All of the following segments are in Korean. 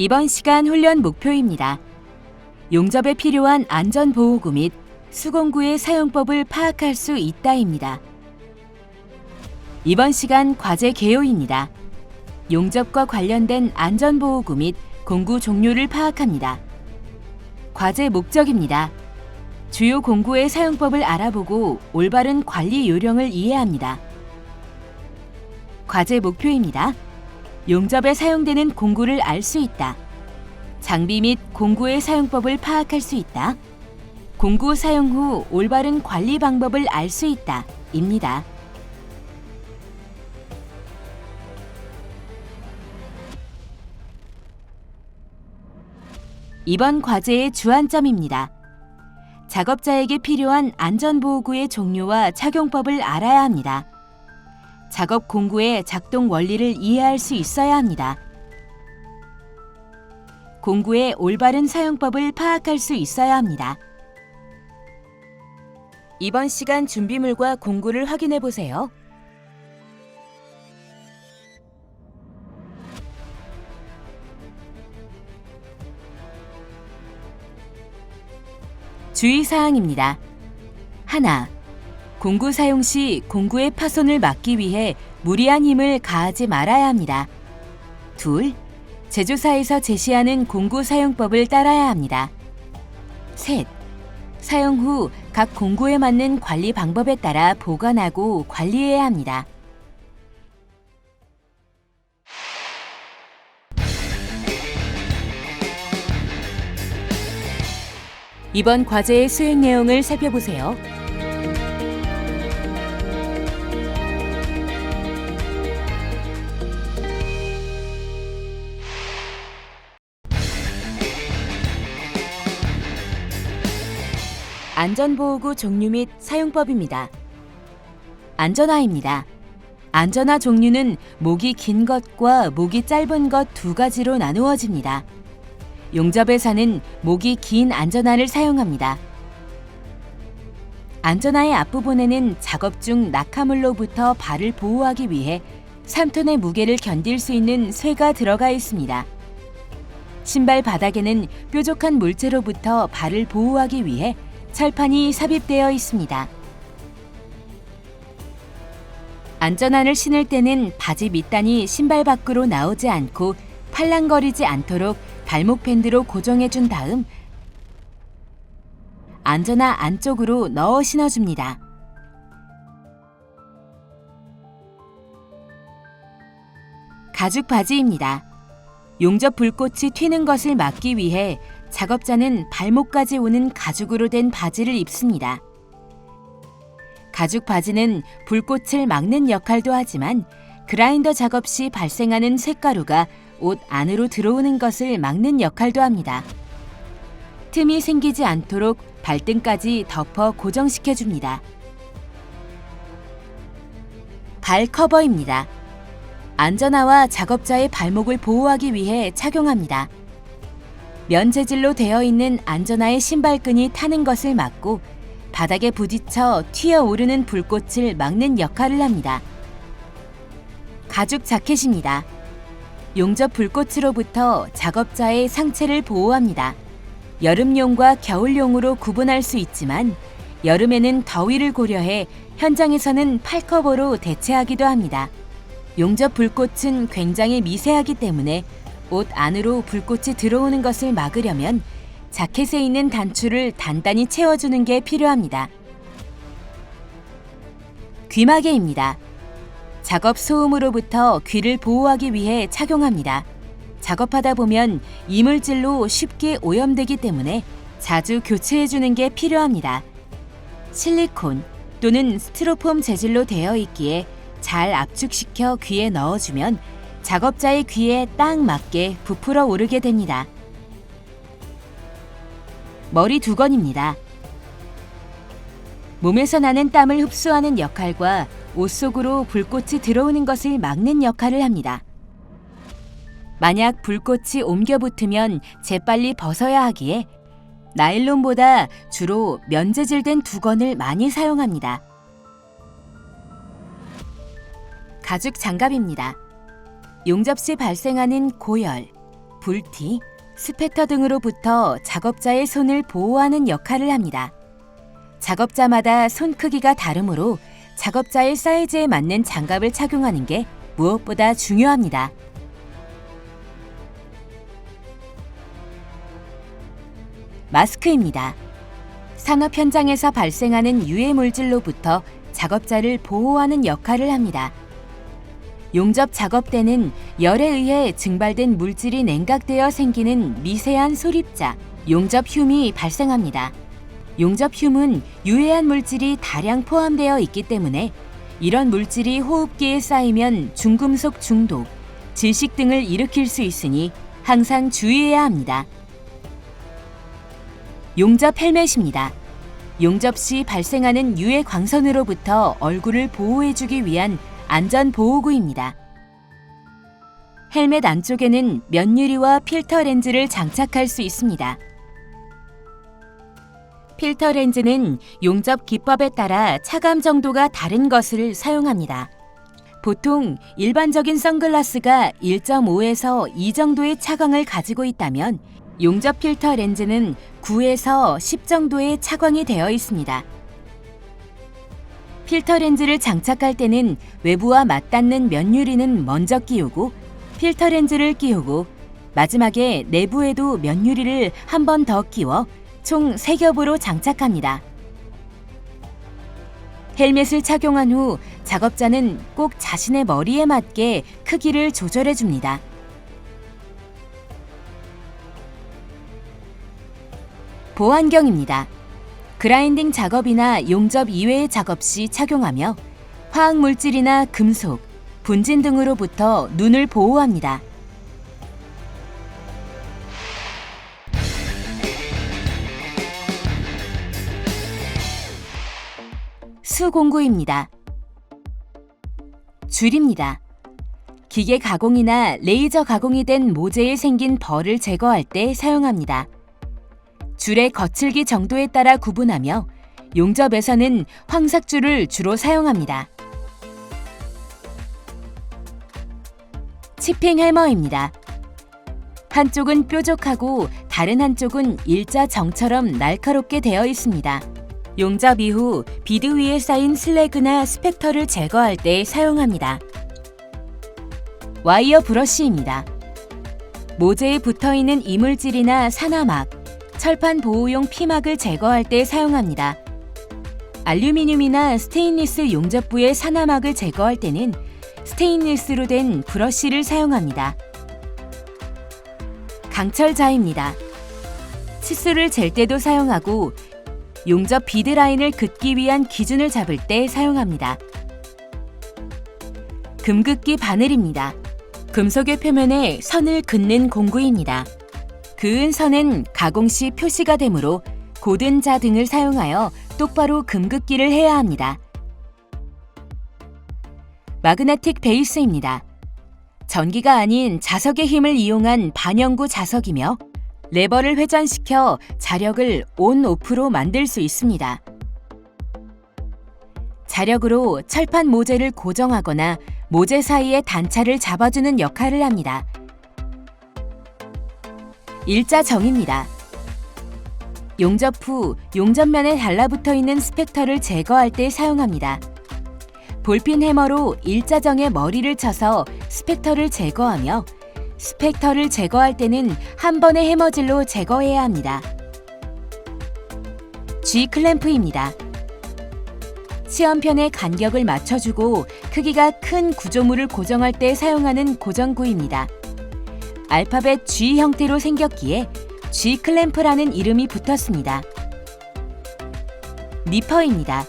이번 시간 훈련 목표입니다. 용접에 필요한 안전보호구 및 수공구의 사용법을 파악할 수 있다입니다. 이번 시간 과제 개요입니다. 용접과 관련된 안전보호구 및 공구 종류를 파악합니다. 과제 목적입니다. 주요 공구의 사용법을 알아보고 올바른 관리 요령을 이해합니다. 과제 목표입니다. 용접에 사용되는 공구를 알 수 있다. 장비 및 공구의 사용법을 파악할 수 있다. 공구 사용 후 올바른 관리 방법을 알 수 있다. 입니다. 이번 과제의 주안점입니다. 작업자에게 필요한 안전보호구의 종류와 착용법을 알아야 합니다. 작업 공구의 작동 원리를 이해할 수 있어야 합니다. 공구의 올바른 사용법을 파악할 수 있어야 합니다. 이번 시간 준비물과 공구를 확인해 보세요. 주의사항입니다. 하나, 공구 사용 시 공구의 파손을 막기 위해 무리한 힘을 가하지 말아야 합니다. 둘, 제조사에서 제시하는 공구 사용법을 따라야 합니다. 셋, 사용 후 각 공구에 맞는 관리 방법에 따라 보관하고 관리해야 합니다. 이번 과제의 수행 내용을 살펴보세요. 안전보호구 종류 및 사용법입니다. 안전화입니다. 안전화 종류는 목이 긴 것과 목이 짧은 것 두 가지로 나누어집니다. 용접회사는 목이 긴 안전화를 사용합니다. 안전화의 앞부분에는 작업 중 낙하물로부터 발을 보호하기 위해 3톤의 무게를 견딜 수 있는 쇠가 들어가 있습니다. 신발 바닥에는 뾰족한 물체로부터 발을 보호하기 위해 철판이 삽입되어 있습니다. 안전화를 신을 때는 바지 밑단이 신발 밖으로 나오지 않고 팔랑거리지 않도록 발목 밴드로 고정해 준 다음 안전화 안쪽으로 넣어 신어줍니다. 가죽 바지입니다. 용접 불꽃이 튀는 것을 막기 위해 작업자는 발목까지 오는 가죽으로 된 바지를 입습니다. 가죽 바지는 불꽃을 막는 역할도 하지만 그라인더 작업 시 발생하는 쇳가루가 옷 안으로 들어오는 것을 막는 역할도 합니다. 틈이 생기지 않도록 발등까지 덮어 고정시켜줍니다. 발 커버입니다. 안전화와 작업자의 발목을 보호하기 위해 착용합니다. 면 재질로 되어 있는 안전화의 신발끈이 타는 것을 막고 바닥에 부딪혀 튀어오르는 불꽃을 막는 역할을 합니다. 가죽 자켓입니다. 용접 불꽃으로부터 작업자의 상체를 보호합니다. 여름용과 겨울용으로 구분할 수 있지만 여름에는 더위를 고려해 현장에서는 팔커버로 대체하기도 합니다. 용접 불꽃은 굉장히 미세하기 때문에 옷 안으로 불꽃이 들어오는 것을 막으려면 자켓에 있는 단추를 단단히 채워주는 게 필요합니다. 귀마개입니다. 작업 소음으로부터 귀를 보호하기 위해 착용합니다. 작업하다 보면 이물질로 쉽게 오염되기 때문에 자주 교체해주는 게 필요합니다. 실리콘 또는 스티로폼 재질로 되어 있기에 잘 압축시켜 귀에 넣어주면 작업자의 귀에 딱 맞게 부풀어 오르게 됩니다. 머리 두건입니다. 몸에서 나는 땀을 흡수하는 역할과 옷 속으로 불꽃이 들어오는 것을 막는 역할을 합니다. 만약 불꽃이 옮겨 붙으면 재빨리 벗어야 하기에 나일론보다 주로 면재질된 두건을 많이 사용합니다. 가죽 장갑입니다. 용접 시 발생하는 고열, 불티, 스펙터 등으로부터 작업자의 손을 보호하는 역할을 합니다. 작업자마다 손 크기가 다르므로 작업자의 사이즈에 맞는 장갑을 착용하는 게 무엇보다 중요합니다. 마스크입니다. 산업 현장에서 발생하는 유해 물질로부터 작업자를 보호하는 역할을 합니다. 용접 작업 때는 열에 의해 증발된 물질이 냉각되어 생기는 미세한 소립자, 용접휴이 발생합니다. 용접휴은 유해한 물질이 다량 포함되어 있기 때문에 이런 물질이 호흡기에 쌓이면 중금속 중독, 질식 등을 일으킬 수 있으니 항상 주의해야 합니다. 용접 헬멧입니다. 용접 시 발생하는 유해 광선으로부터 얼굴을 보호해주기 위한 안전보호구입니다. 헬멧 안쪽에는 면유리와 필터 렌즈를 장착할 수 있습니다. 필터 렌즈는 용접 기법에 따라 차감 정도가 다른 것을 사용합니다. 보통 일반적인 선글라스가 1.5에서 2 정도의 차광을 가지고 있다면 용접 필터 렌즈는 9에서 10 정도의 차광이 되어 있습니다. 필터 렌즈를 장착할 때는 외부와 맞닿는 면유리는 먼저 끼우고 필터 렌즈를 끼우고 마지막에 내부에도 면유리를 한 번 더 끼워 총 3겹으로 장착합니다. 헬멧을 착용한 후 작업자는 꼭 자신의 머리에 맞게 크기를 조절해 줍니다. 보안경입니다. 그라인딩 작업이나 용접 이외의 작업 시 착용하며 화학물질이나 금속, 분진 등으로부터 눈을 보호합니다. 수공구입니다. 줄입니다. 기계 가공이나 레이저 가공이 된 모재에 생긴 벌을 제거할 때 사용합니다. 줄의 거칠기 정도에 따라 구분하며 용접에서는 황삭줄을 주로 사용합니다. 치핑 해머입니다. 한쪽은 뾰족하고 다른 한쪽은 일자정처럼 날카롭게 되어 있습니다. 용접 이후 비드 위에 쌓인 슬래그나 스펙터를 제거할 때 사용합니다. 와이어 브러쉬입니다. 모재에 붙어있는 이물질이나 산화막, 철판 보호용 피막을 제거할 때 사용합니다. 알루미늄이나 스테인리스 용접부의 산화막을 제거할 때는 스테인리스로 된 브러쉬를 사용합니다. 강철자입니다. 치수를 잴 때도 사용하고 용접 비드 라인을 긋기 위한 기준을 잡을 때 사용합니다. 금긋기 바늘입니다. 금속의 표면에 선을 긋는 공구입니다. 그은 선은 가공 시 표시가 되므로 고든 자 등을 사용하여 똑바로 금긋기를 해야 합니다. 마그네틱 베이스입니다. 전기가 아닌 자석의 힘을 이용한 반영구 자석이며 레버를 회전시켜 자력을 온, 오프로 만들 수 있습니다. 자력으로 철판 모재를 고정하거나 모재 사이의 단차를 잡아주는 역할을 합니다. 일자정입니다. 용접 후 용접면에 달라붙어 있는 스펙터를 제거할 때 사용합니다. 볼핀 해머로 일자정에 머리를 쳐서 스펙터를 제거하며 스펙터를 제거할 때는 한 번의 해머질로 제거해야 합니다. G클램프입니다. 시험편의 간격을 맞춰주고 크기가 큰 구조물을 고정할 때 사용하는 고정구입니다. 알파벳 G 형태로 생겼기에 G클램프라는 이름이 붙었습니다. 니퍼입니다.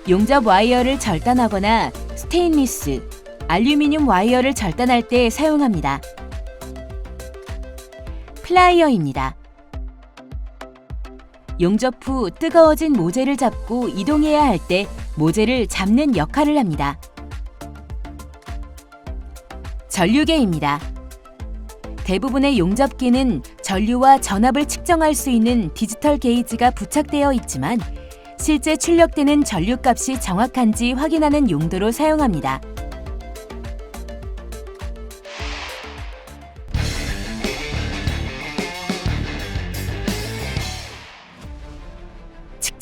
용접 와이어를 절단하거나 스테인리스, 알루미늄 와이어를 절단할 때 사용합니다. 플라이어입니다. 용접 후 뜨거워진 모재를 잡고 이동해야 할 때 모재를 잡는 역할을 합니다. 전류계입니다. 대부분의 용접기는 전류와 전압을 측정할 수 있는 디지털 게이지가 부착되어 있지만 실제 출력되는 전류값이 정확한지 확인하는 용도로 사용합니다.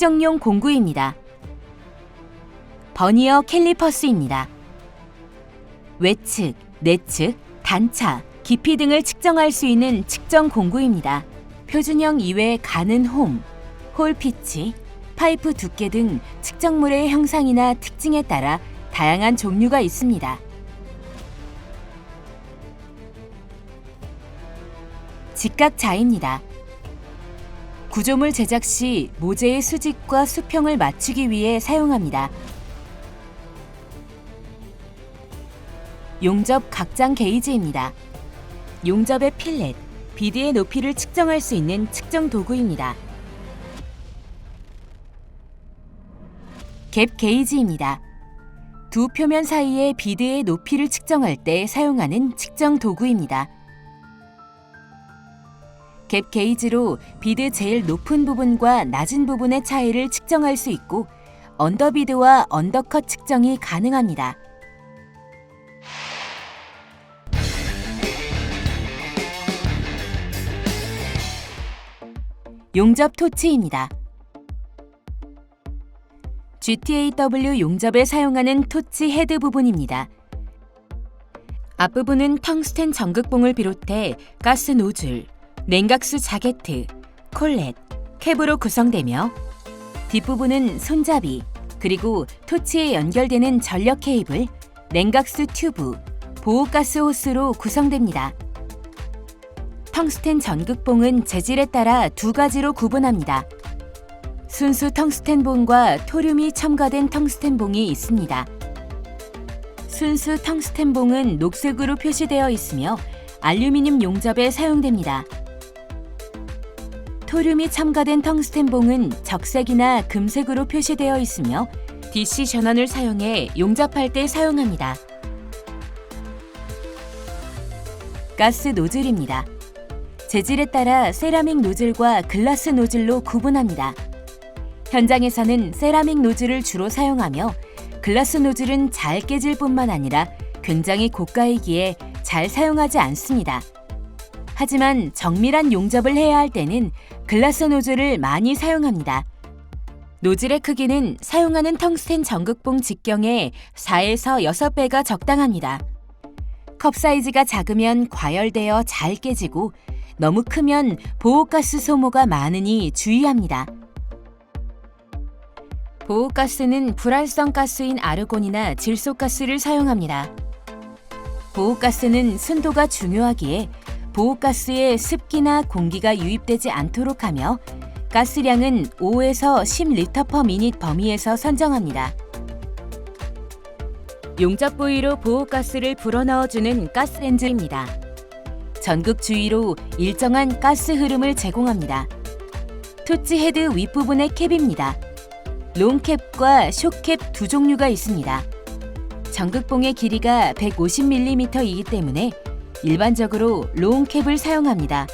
측정용 공구입니다. 버니어 캘리퍼스입니다. 외측, 내측, 단차, 깊이 등을 측정할 수 있는 측정 공구입니다. 표준형 이외에 가는 홀 피치, 파이프 두께 등 측정물의 형상이나 특징에 따라 다양한 종류가 있습니다. 직각자입니다. 구조물 제작 시 모재의 수직과 수평을 맞추기 위해 사용합니다. 용접 각장 게이지입니다. 용접의 필렛, 비드의 높이를 측정할 수 있는 측정 도구입니다. 갭 게이지입니다. 두 표면 사이의 비드의 높이를 측정할 때 사용하는 측정 도구입니다. 갭 게이지로 비드 제일 높은 부분과 낮은 부분의 차이를 측정할 수 있고 언더비드와 언더컷 측정이 가능합니다. 용접 토치입니다. GTAW 용접에 사용하는 토치 헤드 부분입니다. 앞부분은 텅스텐 전극봉을 비롯해 가스 노즐, 냉각수 자게트, 콜렛, 캡으로 구성되며 뒷부분은 손잡이, 그리고 토치에 연결되는 전력 케이블, 냉각수 튜브, 보호가스 호스로 구성됩니다. 텅스텐 전극봉은 재질에 따라 두 가지로 구분합니다. 순수 텅스텐봉과 토륨이 첨가된 텅스텐봉이 있습니다. 순수 텅스텐봉은 녹색으로 표시되어 있으며 알루미늄 용접에 사용됩니다. 토륨이 첨가된 텅스텐봉은 적색이나 금색으로 표시되어 있으며 DC 전원을 사용해 용접할 때 사용합니다. 가스 노즐입니다. 재질에 따라 세라믹 노즐과 글라스 노즐로 구분합니다. 현장에서는 세라믹 노즐을 주로 사용하며 글라스 노즐은 잘 깨질 뿐만 아니라 굉장히 고가이기에 잘 사용하지 않습니다. 하지만 정밀한 용접을 해야 할 때는 글라스 노즐을 많이 사용합니다. 노즐의 크기는 사용하는 텅스텐 전극봉 직경의 4에서 6배가 적당합니다. 컵 사이즈가 작으면 과열되어 잘 깨지고 너무 크면 보호가스 소모가 많으니 주의합니다. 보호가스는 불활성 가스인 아르곤이나 질소가스를 사용합니다. 보호가스는 순도가 중요하기에 보호가스에 습기나 공기가 유입되지 않도록 하며 가스량은 5에서 10L/min 범위에서 선정합니다. 용접 부위로 보호가스를 불어넣어주는 가스렌즈입니다. 전극 주위로 일정한 가스 흐름을 제공합니다. 토치 헤드 윗부분의 캡입니다. 롱캡과 숏캡 두 종류가 있습니다. 전극봉의 길이가 150mm이기 때문에 일반적으로 롱캡을 사용합니다.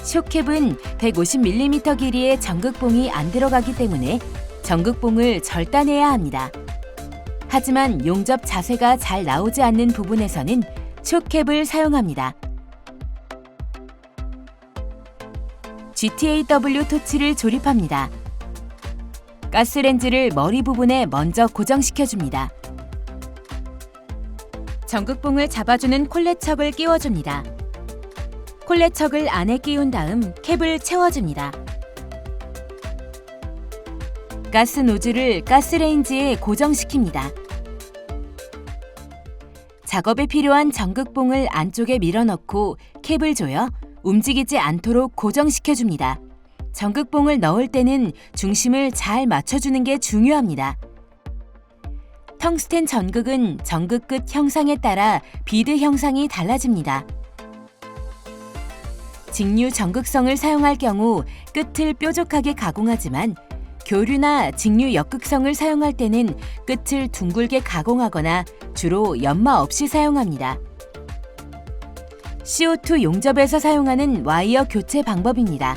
숏캡은 150mm 길이의 전극봉이 안 들어가기 때문에 전극봉을 절단해야 합니다. 하지만 용접 자세가 잘 나오지 않는 부분에서는 숏캡을 사용합니다. GTAW 토치를 조립합니다. 가스렌즈를 머리 부분에 먼저 고정시켜줍니다. 전극봉을 잡아주는 콜렛척을 끼워줍니다. 콜렛척을 안에 끼운 다음 캡을 채워줍니다. 가스 노즐을 가스레인지에 고정시킵니다. 작업에 필요한 전극봉을 안쪽에 밀어넣고 캡을 조여 움직이지 않도록 고정시켜줍니다. 전극봉을 넣을 때는 중심을 잘 맞춰주는 게 중요합니다. 텅스텐 전극은 전극 끝 형상에 따라 비드 형상이 달라집니다. 직류 전극성을 사용할 경우 끝을 뾰족하게 가공하지만 교류나 직류 역극성을 사용할 때는 끝을 둥글게 가공하거나 주로 연마 없이 사용합니다. CO2 용접에서 사용하는 와이어 교체 방법입니다.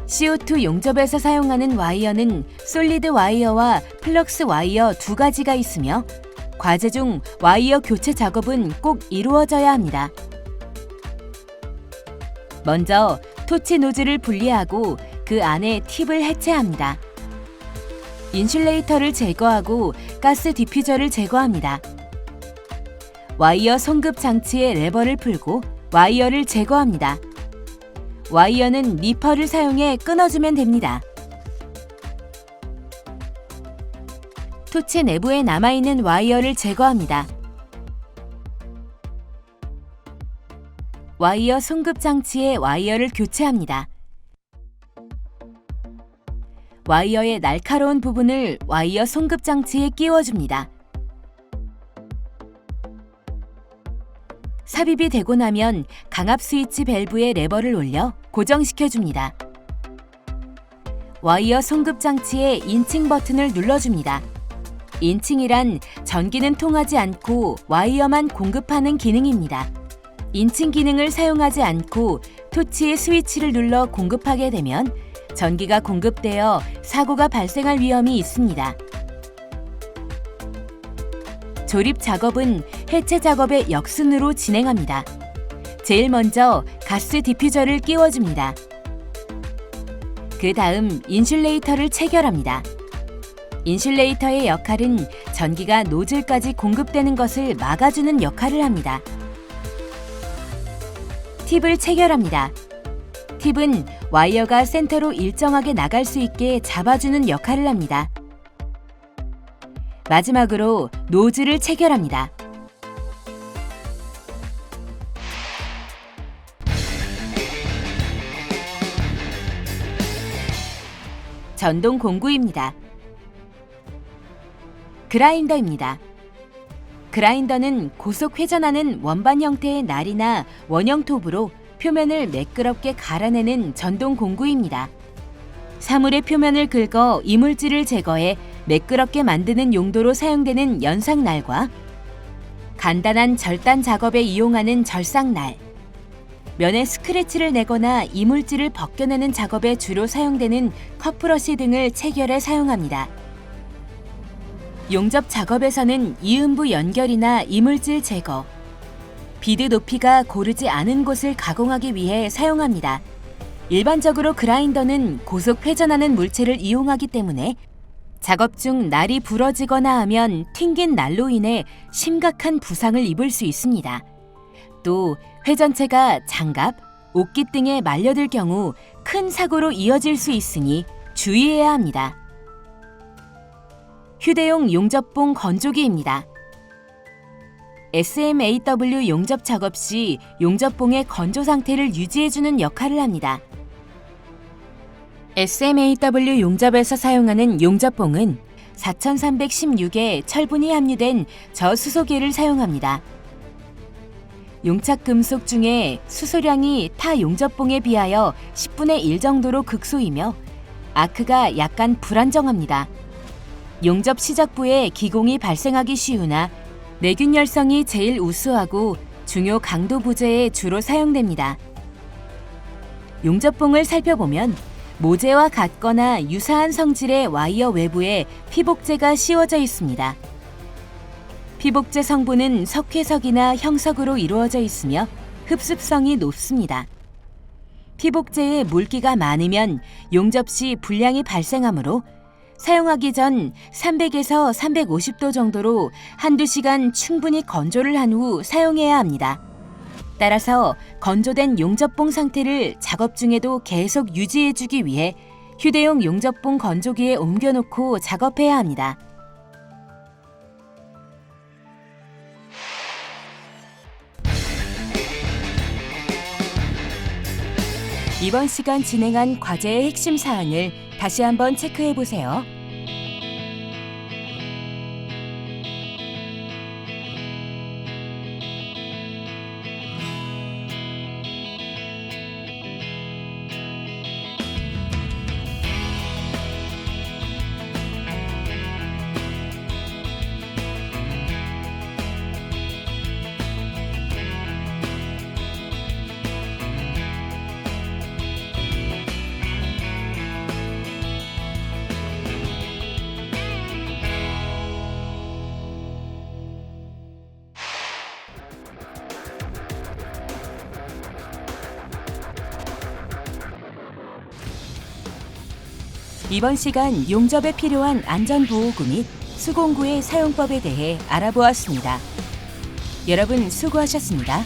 CO2 용접에서 사용하는 와이어는 솔리드 와이어와 플럭스 와이어 두 가지가 있으며 과제 중 와이어 교체 작업은 꼭 이루어져야 합니다. 먼저 토치 노즐을 분리하고 그 안에 팁을 해체합니다. 인슐레이터를 제거하고 가스 디퓨저를 제거합니다. 와이어 송급 장치의 레버를 풀고 와이어를 제거합니다. 와이어는 니퍼를 사용해 끊어주면 됩니다. 토치 내부에 남아있는 와이어를 제거합니다. 와이어 송급 장치에 와이어를 교체합니다. 와이어의 날카로운 부분을 와이어 송급 장치에 끼워줍니다. 삽입이 되고 나면 강압 스위치 밸브의 레버를 올려 고정시켜줍니다. 와이어 송급 장치의 인칭 버튼을 눌러줍니다. 인칭이란 전기는 통하지 않고 와이어만 공급하는 기능입니다. 인칭 기능을 사용하지 않고 토치의 스위치를 눌러 공급하게 되면 전기가 공급되어 사고가 발생할 위험이 있습니다. 조립 작업은 해체 작업의 역순으로 진행합니다. 제일 먼저 가스 디퓨저를 끼워줍니다. 그 다음 인슐레이터를 체결합니다. 인슐레이터의 역할은 전기가 노즐까지 공급되는 것을 막아주는 역할을 합니다. 팁을 체결합니다. 팁은 와이어가 센터로 일정하게 나갈 수 있게 잡아주는 역할을 합니다. 마지막으로 노즐을 체결합니다. 전동 공구입니다. 그라인더입니다. 그라인더는 고속 회전하는 원반 형태의 날이나 원형 톱으로 표면을 매끄럽게 갈아내는 전동 공구입니다. 사물의 표면을 긁어 이물질을 제거해 매끄럽게 만드는 용도로 사용되는 연상날과 간단한 절단 작업에 이용하는 절삭날, 면에 스크래치를 내거나 이물질을 벗겨내는 작업에 주로 사용되는 컷브러시 등을 체결해 사용합니다. 용접 작업에서는 이음부 연결이나 이물질 제거, 비드 높이가 고르지 않은 곳을 가공하기 위해 사용합니다. 일반적으로 그라인더는 고속 회전하는 물체를 이용하기 때문에 작업 중 날이 부러지거나 하면 튕긴 날로 인해 심각한 부상을 입을 수 있습니다. 또 회전체가 장갑, 옷깃 등에 말려들 경우 큰 사고로 이어질 수 있으니 주의해야 합니다. 휴대용 용접봉 건조기입니다. SMAW 용접 작업 시 용접봉의 건조 상태를 유지해주는 역할을 합니다. SMAW 용접에서 사용하는 용접봉은 4316의 철분이 함유된 저수소계를 사용합니다. 용착 금속 중에 수소량이 타 용접봉에 비하여 10분의 1 정도로 극소이며 아크가 약간 불안정합니다. 용접 시작부에 기공이 발생하기 쉬우나 내균 열성이 제일 우수하고 중요 강도 부재에 주로 사용됩니다. 용접봉을 살펴보면 모재와 같거나 유사한 성질의 와이어 외부에 피복제가 씌워져 있습니다. 피복제 성분은 석회석이나 형석으로 이루어져 있으며 흡습성이 높습니다. 피복제에 물기가 많으면 용접 시 불량이 발생하므로 사용하기 전 300에서 350도 정도로 한두 시간 충분히 건조를 한 후 사용해야 합니다. 따라서 건조된 용접봉 상태를 작업 중에도 계속 유지해주기 위해 휴대용 용접봉 건조기에 옮겨놓고 작업해야 합니다. 이번 시간 진행한 과제의 핵심 사항을 다시 한번 체크해 보세요. 이번 시간 용접에 필요한 안전보호구 및 수공구의 사용법에 대해 알아보았습니다. 여러분 수고하셨습니다.